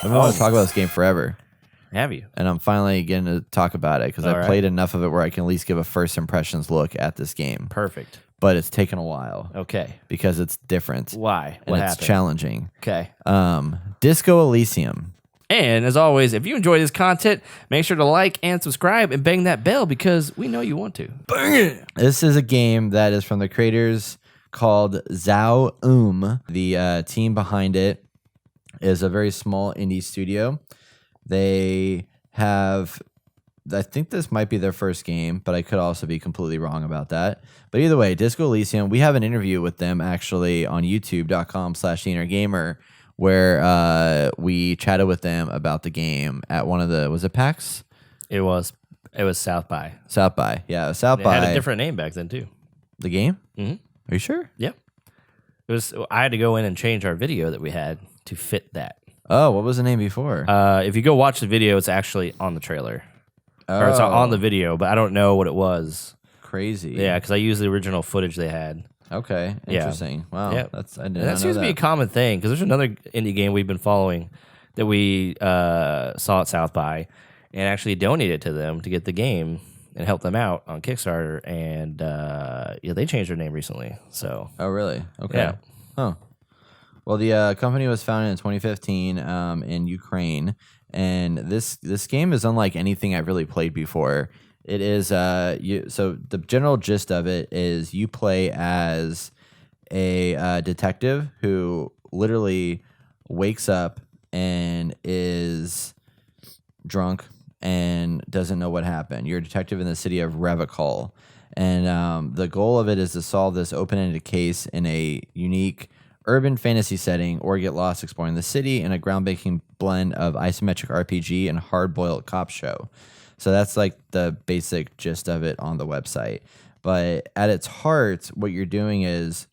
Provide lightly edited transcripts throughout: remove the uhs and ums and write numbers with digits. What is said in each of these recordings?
I've been wanting to talk about this game forever. Have you? And I'm finally getting to talk about it because I played enough of it where I can at least give a first impressions look at this game. Perfect. But it's taken a while. Okay. Because it's different. Why? And it's challenging. Okay. Disco Elysium. And as always, if you enjoy this content, make sure to like and subscribe and bang that bell because we know you want to. Bang it! This is a game that is from the creators called Zao. The team behind it is a very small indie studio. They have, I think this might be their first game, but I could also be completely wrong about that. But either way, Disco Elysium, we have an interview with them actually on youtube.com/theinnergamer where we chatted with them about the game at one of the, was it PAX? It was South by. South by, yeah. South by. It had a different name back then too. The game? Mm-hmm. Are you sure? Yep. It was. I had to go in and change our video that we had to fit that. Oh, what was the name before? If you go watch the video, it's actually on the trailer. Or it's on the video, but I don't know what it was. Crazy. Yeah, because I used the original footage they had. Okay, interesting. Yeah. Wow, yeah. That seems to be a common thing because there's another indie game we've been following that we saw at South by and actually donated to them to get the game and help them out on Kickstarter. And they changed their name recently. So. Oh, really? Okay. Yeah. Huh. Well, the company was founded in 2015 in Ukraine, and this game is unlike anything I've really played before. It is so the general gist of it is you play as a detective who literally wakes up and is drunk and doesn't know what happened. You're a detective in the city of Revachol, and the goal of it is to solve this open-ended case in a unique urban fantasy setting or get lost exploring the city in a groundbreaking blend of isometric RPG and hard-boiled cop show. So that's like the basic gist of it on the website. But at its heart, what you're doing is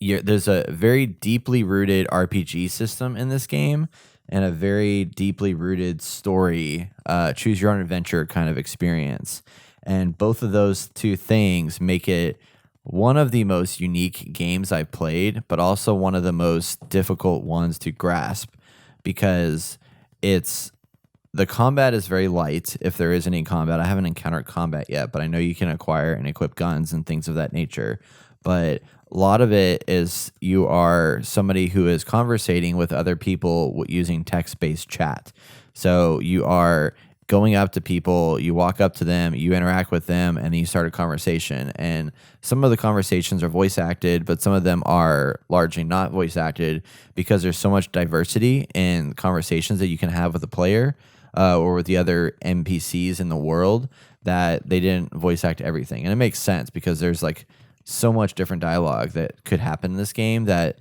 there's a very deeply rooted RPG system in this game and a very deeply rooted story, choose your own adventure kind of experience. And both of those two things make it one of the most unique games I've played, but also one of the most difficult ones to grasp because the combat is very light if there is any combat. I haven't encountered combat yet, but I know you can acquire and equip guns and things of that nature. But a lot of it is you are somebody who is conversating with other people using text-based chat. So you are going up to people, you walk up to them, you interact with them, and then you start a conversation. And some of the conversations are voice acted, but some of them are largely not voice acted because there's so much diversity in conversations that you can have with a player or with the other NPCs in the world that they didn't voice act everything. And it makes sense because there's like so much different dialogue that could happen in this game that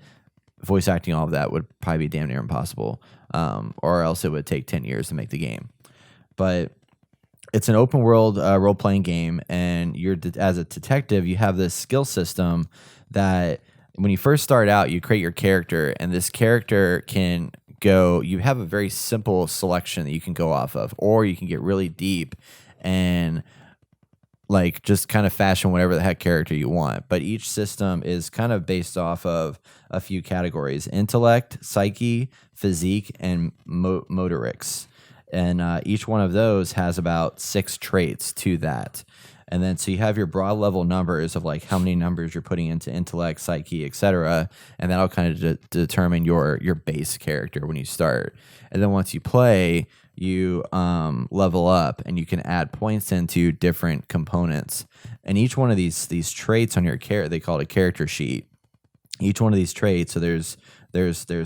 voice acting all of that would probably be damn near impossible, or else it would take 10 years to make the game. But it's an open world role-playing game, and as a detective, you have this skill system that when you first start out, you create your character, and this character can go, you have a very simple selection that you can go off of, or you can get really deep and like just kind of fashion whatever the heck character you want. But each system is kind of based off of a few categories: intellect, psyche, physique, and motorics. And each one of those has about 6 traits to that. And then so you have your broad level numbers of like how many numbers you're putting into intellect, psyche, etc. And that'll kind of determine your base character when you start. And then once you play, you level up and you can add points into different components. And each one of these traits on your character, they call it a character sheet. Each one of these traits, so there's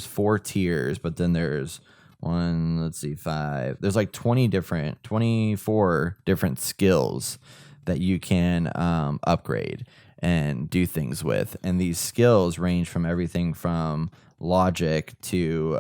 4 tiers, but then there's 5. There's like 24 different skills that you can upgrade and do things with. And these skills range from everything from logic to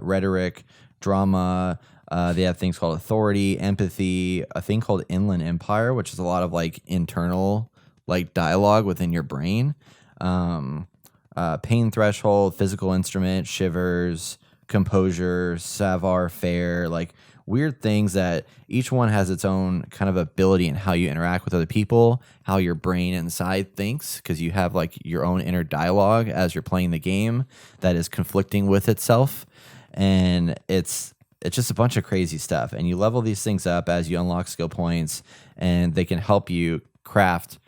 rhetoric, drama. They have things called authority, empathy, a thing called inland empire, which is a lot of like internal like dialogue within your brain. Pain threshold, physical instrument, shivers, composure, savoir-faire, like weird things that each one has its own kind of ability in how you interact with other people, how your brain inside thinks, because you have like your own inner dialogue as you're playing the game that is conflicting with itself. and it's just a bunch of crazy stuff. And you level these things up as you unlock skill points, and they can help you craft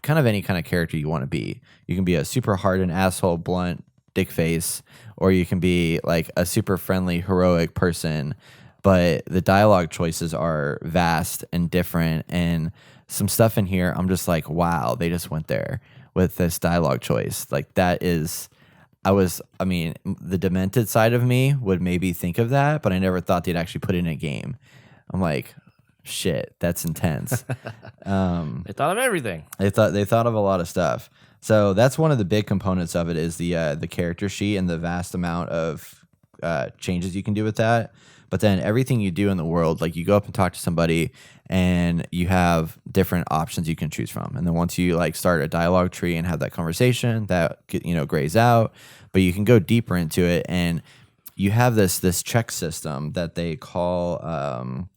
kind of any kind of character you want to be. You can be a super hardened asshole, blunt dick face, or you can be like a super friendly, heroic person. But the dialogue choices are vast and different, and some stuff in here, I'm just like, wow, they just went there with this dialogue choice. Like that is, I mean, the demented side of me would maybe think of that, but I never thought they'd actually put it in a game. I'm like, shit, that's intense. They thought of everything. They thought of a lot of stuff. So that's one of the big components of it is the character sheet and the vast amount of changes you can do with that. But then everything you do in the world, like you go up and talk to somebody and you have different options you can choose from. And then once you like start a dialogue tree and have that conversation, that grays out, but you can go deeper into it, and you have this check system that they call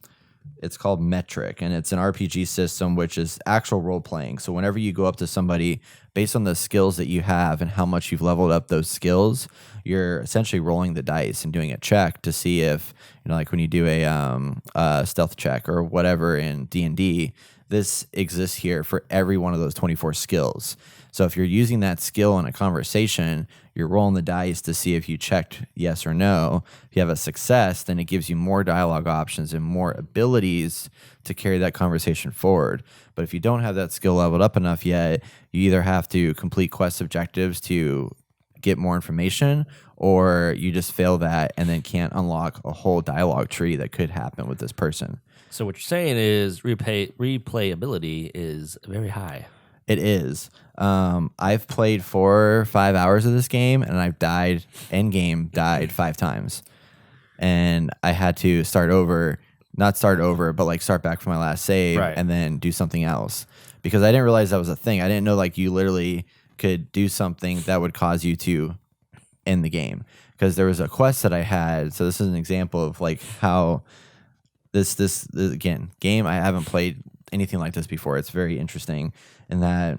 it's called Metric, and it's an RPG system which is actual role playing. So whenever you go up to somebody, based on the skills that you have and how much you've leveled up those skills, you're essentially rolling the dice and doing a check to see if, like when you do a stealth check or whatever in D&D, this exists here for every one of those 24 skills. So if you're using that skill in a conversation, you're rolling the dice to see if you checked yes or no. If you have a success, then it gives you more dialogue options and more abilities to carry that conversation forward. But if you don't have that skill leveled up enough yet, you either have to complete quest objectives to get more information, or you just fail that and then can't unlock a whole dialogue tree that could happen with this person. So what you're saying is replayability is very high. It is. I've played 4 or 5 hours of this game, and I've died 5 times. And I had to not start over, but like start back from my last save and then do something else. Because I didn't realize that was a thing. I didn't know like you literally could do something that would cause you to end the game. Because there was a quest that I had. So this is an example of like how this again, game, I haven't played anything like this before. It's very interesting in that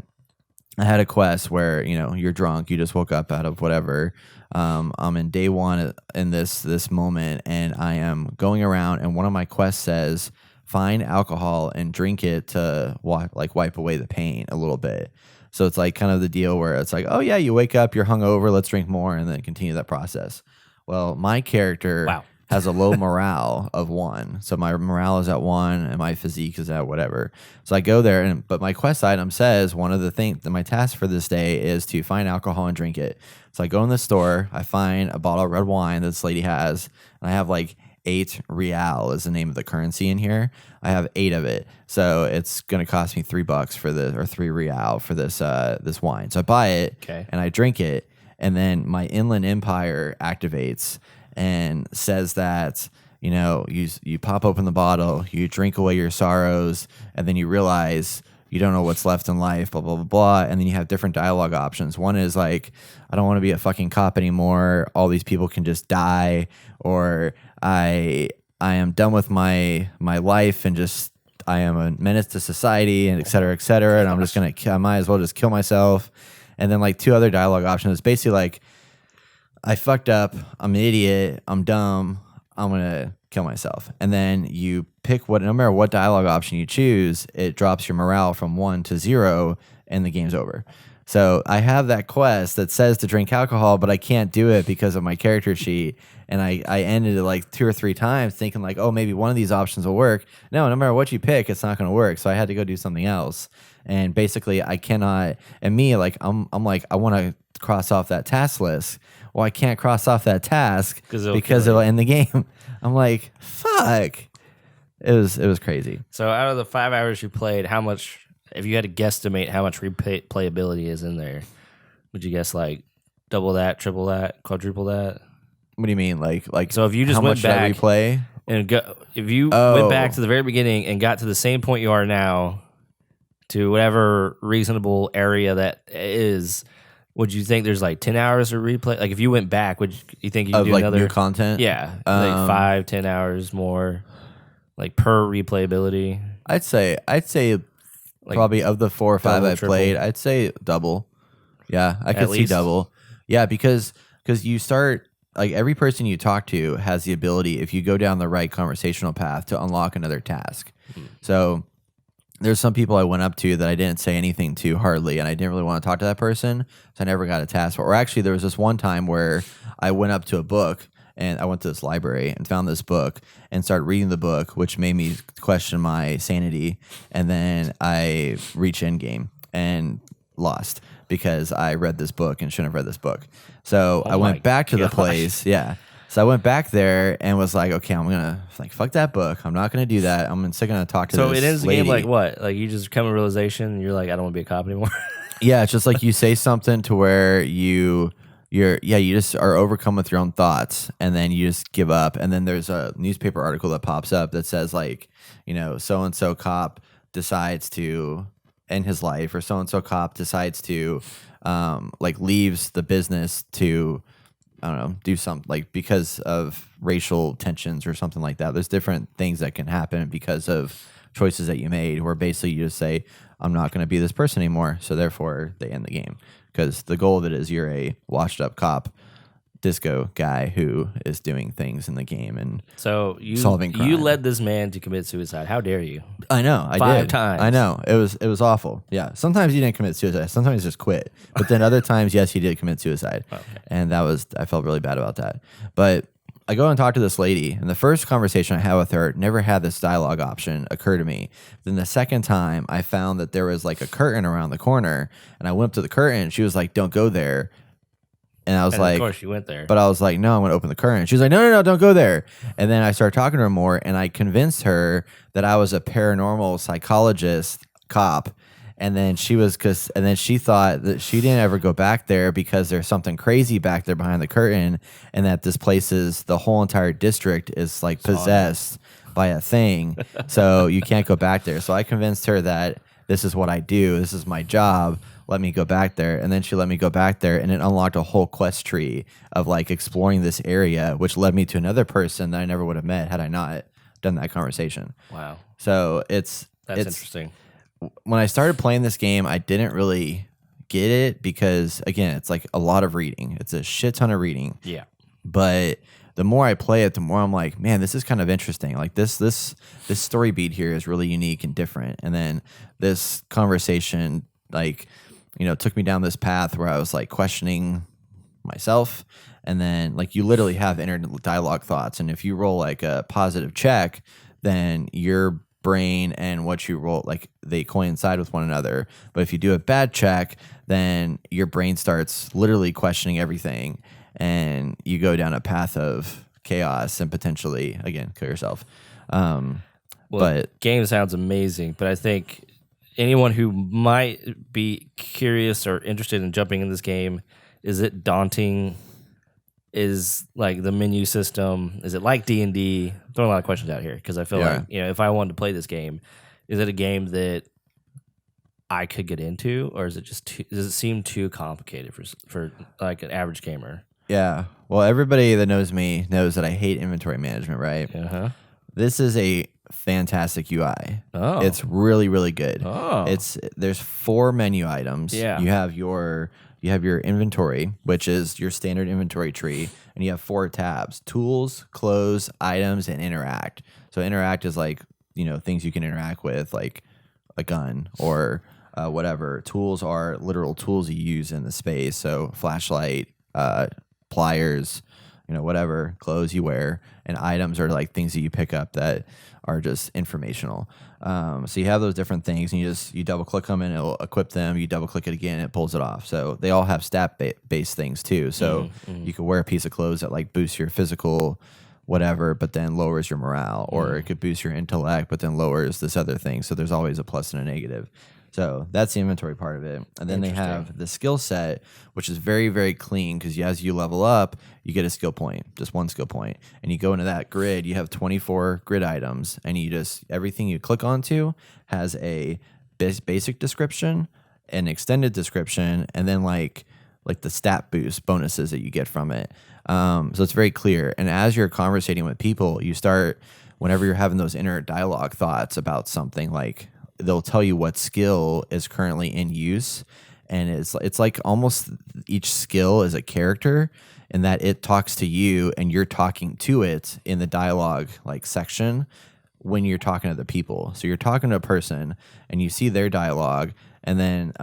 I had a quest where, you're drunk, you just woke up out of whatever. I'm in day one in this moment, and I am going around, and one of my quests says, find alcohol and drink it to wipe away the pain a little bit. So it's like kind of the deal where it's like, oh yeah, you wake up, you're hungover, let's drink more, and then continue that process. Well, my character has a low morale of 1. So my morale is at 1 and my physique is at whatever. So I go there, but my quest item says one of the things that my task for this day is to find alcohol and drink it. So I go in the store, I find a bottle of red wine that this lady has, and I have like 8 real is the name of the currency in here. I have 8 of it. So it's going to cost me $3 for this, or 3 real for this wine. So I buy it and I drink it, and then my Inland Empire activates and says that, you pop open the bottle, you drink away your sorrows, and then you realize you don't know what's left in life, blah, blah, blah, blah. And then you have different dialogue options. One is like, I don't want to be a fucking cop anymore. All these people can just die. Or I am done with my life and just, I am a menace to society, and et cetera, et cetera. And I'm just going to, I might as well just kill myself. And then like 2 other dialogue options. It's basically like, I fucked up, I'm an idiot, I'm dumb, I'm going to kill myself. And then you pick no matter what dialogue option you choose, it drops your morale from 1 to 0, and the game's over. So I have that quest that says to drink alcohol, but I can't do it because of my character sheet. And I ended it like 2 or 3 times thinking like, oh, maybe one of these options will work. No matter what you pick, it's not going to work. So I had to go do something else. And basically I cannot, and me, like, I'm like, I want to cross off that task list. Well, I can't cross off that task because it'll end the game. I'm like, fuck. It was crazy. So out of the 5 hours you played, how much, if you had to guesstimate how much replayability is in there, would you guess like double that, triple that, quadruple that? What do you mean? Like so if you just went back replay and if you went back to the very beginning and got to the same point you are now, to whatever reasonable area that is, would you think there's like 10 hours of replay? Like if you went back, would you think you could do like another new content? Yeah, like 5-10 hours more, like per replayability. I'd say like probably of the 4 or 5 I played, I'd say double. Yeah, I could see double. Yeah, because you start like every person you talk to has the ability, if you go down the right conversational path, to unlock another task. So there's some people I went up to that I didn't say anything to hardly, and I didn't really want to talk to that person, so I never got a task. Or actually, there was this one time where I went up to a book, and I went to this library and found this book and started reading the book, which made me question my sanity. And then I reached endgame and lost because I read this book and shouldn't have read this book. So I went back to the place. Yeah. So I went back there and was like, okay, I'm gonna fuck that book. I'm not gonna do that. I'm still gonna talk to this lady. So it ends the game like what? Like you just come to a realization and you're like, I don't want to be a cop anymore. Yeah, it's just like you say something to where you just are overcome with your own thoughts, and then you just give up. And then there's a newspaper article that pops up that says like, so and so cop decides to end his life, or so and so cop decides to leaves the business to, I don't know, do something like because of racial tensions or something like that. There's different things that can happen because of choices that you made, where basically you just say, I'm not going to be this person anymore. So therefore they end the game, because the goal of it is you're a washed up cop disco guy who is doing things in the game and solving crime. You led this man to commit suicide. How dare you? I know. I 5 did. times. I know. It was awful. Yeah. Sometimes he didn't commit suicide. Sometimes he just quit. But then other times, yes, he did commit suicide. Okay. And I felt really bad about that. But I go and talk to this lady, and the first conversation I had with her never had this dialogue option occur to me. Then the second time, I found that there was like a curtain around the corner, and I went up to the curtain. She was like, don't go there. And I was like, of course you went there. But I was like, no, I'm going to open the curtain. She's like, no, don't go there. And then I started talking to her more, and I convinced her that I was a paranormal psychologist cop. And then she thought that she didn't ever go back there because there's something crazy back there behind the curtain, and that this place is, the whole entire district is like possessed by a thing. So you can't go back there. So I convinced her that this is what I do. This is my job. Let me go back there. And then she let me go back there, and it unlocked a whole quest tree of like exploring this area, which led me to another person that I never would have met had I not done that conversation. Wow. So that's interesting. When I started playing this game, I didn't really get it because, again, it's like a lot of reading. It's a shit ton of reading. Yeah. But the more I play it, the more I'm like, man, this is kind of interesting. Like this story beat here is really unique and different. And then this conversation, took me down this path where I was like questioning myself. And then you literally have inner dialogue thoughts. And if you roll like a positive check, then your brain and what you roll, they coincide with one another. But if you do a bad check, then your brain starts literally questioning everything, and you go down a path of chaos and potentially, again, kill yourself. But game sounds amazing, but I think anyone who might be curious or interested in jumping in this game, is it daunting? Is the menu system, is it like D&D? I'm throwing a lot of questions out here because I feel like, if I wanted to play this game, is it a game that I could get into, or is it does it seem too complicated for an average gamer? Yeah. Well, everybody that knows me knows that I hate inventory management, right? Uh-huh. This is a fantastic UI. Oh. It's really, really good. Oh. There's 4 menu items. Yeah. You have your inventory, which is your standard inventory tree, and you have 4 tabs: tools, clothes, items, and interact. So interact is things you can interact with, like a gun or whatever. Tools are literal tools you use in the space. So flashlight, pliers, whatever clothes you wear, and items are things that you pick up that are just informational. So you have those different things, and you double click them and it'll equip them. You double click it again, and it pulls it off. So they all have stat based things too. So you could wear a piece of clothes that boosts your physical whatever, but then lowers your morale, or it could boost your intellect, but then lowers this other thing. So there's always a plus and a negative. So that's the inventory part of it. And then they have the skill set, which is very, very clean, because as you level up, you get a skill point, just one skill point. And you go into that grid, you have 24 grid items, and everything you click onto has a basic description, an extended description, and then the stat boost bonuses that you get from it. So it's very clear. And as you're conversating with people, you start, whenever you're having those inner dialogue thoughts about something, they'll tell you what skill is currently in use, and it's like almost each skill is a character in that it talks to you and you're talking to it in the dialogue like section when you're talking to the people. So you're talking to a person and you see their dialogue, and then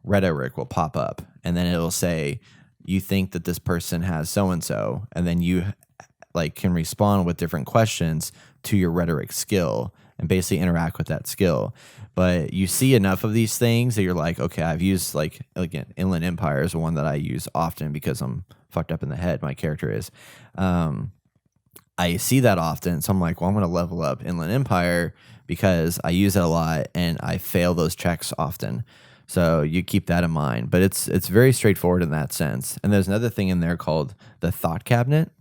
rhetoric will pop up, and then it'll say, you think that this person has so and so, and then you like can respond with different questions to your rhetoric skill and basically interact with that skill. But you see enough of these things that you're like, okay, I've used like, again, Inland Empire is one that I use often because I'm fucked up in the head. My character is. I see that often. So I'm like, well, I'm going to level up Inland Empire because I use it a lot and I fail those checks often. So you keep that in mind. But it's very straightforward in that sense. And there's another thing in there called the thought cabinet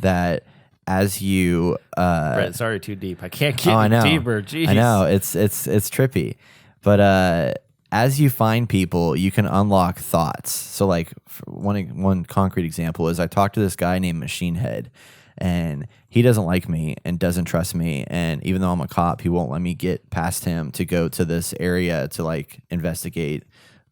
that as you Brett, sorry, too deep. I can't get deeper. Jeez. I know it's trippy, but as you find people, you can unlock thoughts. So like one concrete example is I talked to this guy named Machine Head, and he doesn't like me and doesn't trust me, and even though I'm a cop, he won't let me get past him to go to this area to like investigate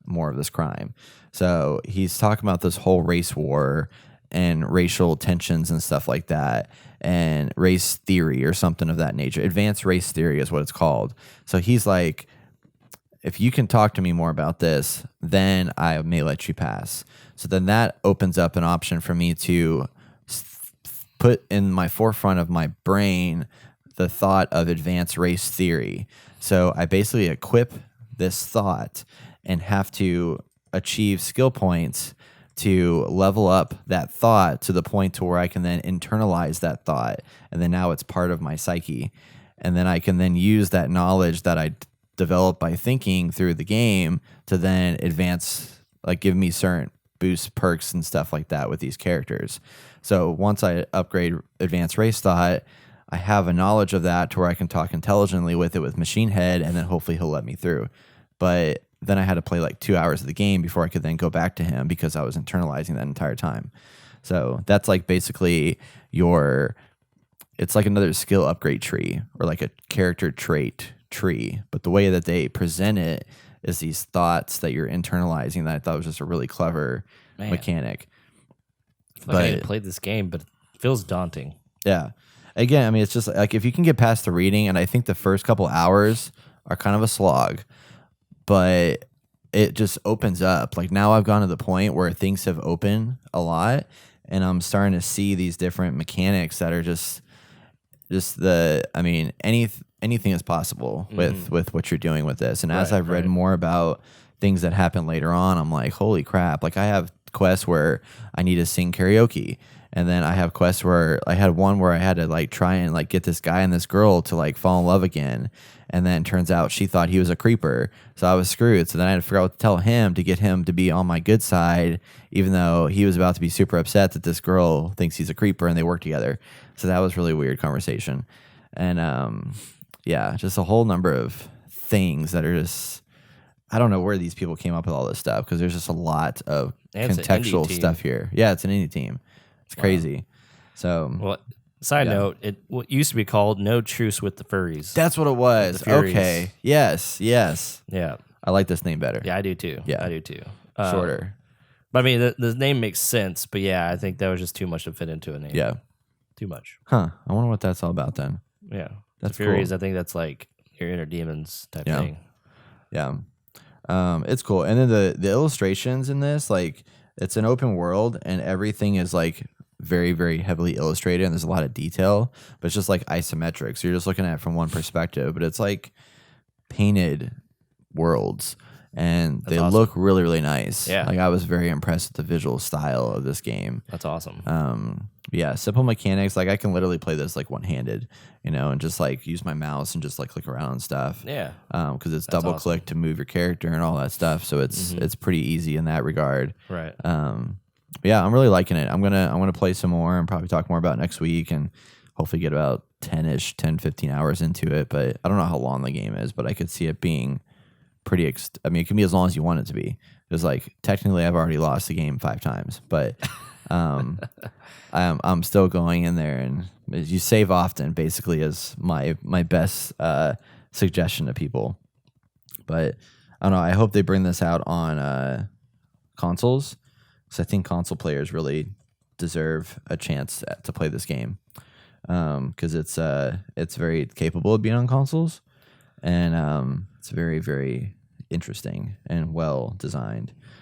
more of this crime. So he's talking about this whole race war and racial tensions and stuff like that, and race theory or something of that nature. Advanced race theory is what it's called. So he's like, if you can talk to me more about this, then I may let you pass. So then that opens up an option for me to put in my forefront of my brain the thought of advanced race theory. So I basically equip this thought and have to achieve skill points to level up that thought to the point to where I can then internalize that thought. And then now it's part of my psyche. And then I can then use that knowledge that I developed by thinking through the game to then advance, like give me certain boost perks and stuff like that with these characters. So once I upgrade advanced race thought, I have a knowledge of that to where I can talk intelligently with it with Machine Head, and then hopefully he'll let me through. But then I had to play like 2 hours of the game before I could then go back to him because I was internalizing that entire time. So that's like basically it's like another skill upgrade tree or like a character trait tree. But the way that they present it is these thoughts that you're internalizing that I thought was just a really clever mechanic. I haven't played this game, but it feels daunting. Yeah. Again, I mean, it's just like if you can get past the reading, and I think the first couple hours are kind of a slog, but it just opens up. Like now I've gone to the point where things have opened a lot, and I'm starting to see these different mechanics that are just anything is possible with what you're doing with this. And as I've read more about things that happen later on, I'm like, holy crap. Like I have quests where I need to sing karaoke. And then I have quests where I had one where I had to like try and like get this guy and this girl to like fall in love again. And then turns out she thought he was a creeper. So I was screwed. So then I had to figure out what to tell him to get him to be on my good side, even though he was about to be super upset that this girl thinks he's a creeper and they work together. So that was really weird conversation. And just a whole number of things that are just, I don't know where these people came up with all this stuff because there's just a lot of contextual stuff here. Yeah, it's an indie team. It's crazy. So, well, side note, what used to be called No Truce with the Furries. That's what it was. Okay. Yes. Yeah. I like this name better. Yeah, I do too. Yeah. I do too. Shorter. But I mean, the name makes sense. But yeah, I think that was just too much to fit into a name. Yeah. Too much. Huh. I wonder what that's all about then. Yeah. That's the Furies, cool. I think that's like your inner demons type thing. Yeah. It's cool. And then the illustrations in this, like, it's an open world and everything is like very, very heavily illustrated and there's a lot of detail, but it's just like isometric. So you're just looking at it from one perspective, but it's like painted worlds and they look really, really nice. Yeah. Like I was very impressed with the visual style of this game. That's awesome. Yeah, simple mechanics. Like I can literally play this like one-handed, and just like use my mouse and just like click around and stuff. Yeah. Because it's double click to move your character and all that stuff. So it's pretty easy in that regard. Right. Yeah, I'm really liking it. I'm gonna play some more and probably talk more about it next week and hopefully get about 10, 15 hours into it. But I don't know how long the game is, but I could see it being pretty. It can be as long as you want it to be. Because like technically, I've already lost the game 5 times, but. I'm still going in there, and you save often. Basically, is my best suggestion to people. But I don't know. I hope they bring this out on consoles because I think console players really deserve a chance to play this game, because it's very capable of being on consoles, and it's very, very interesting and well designed.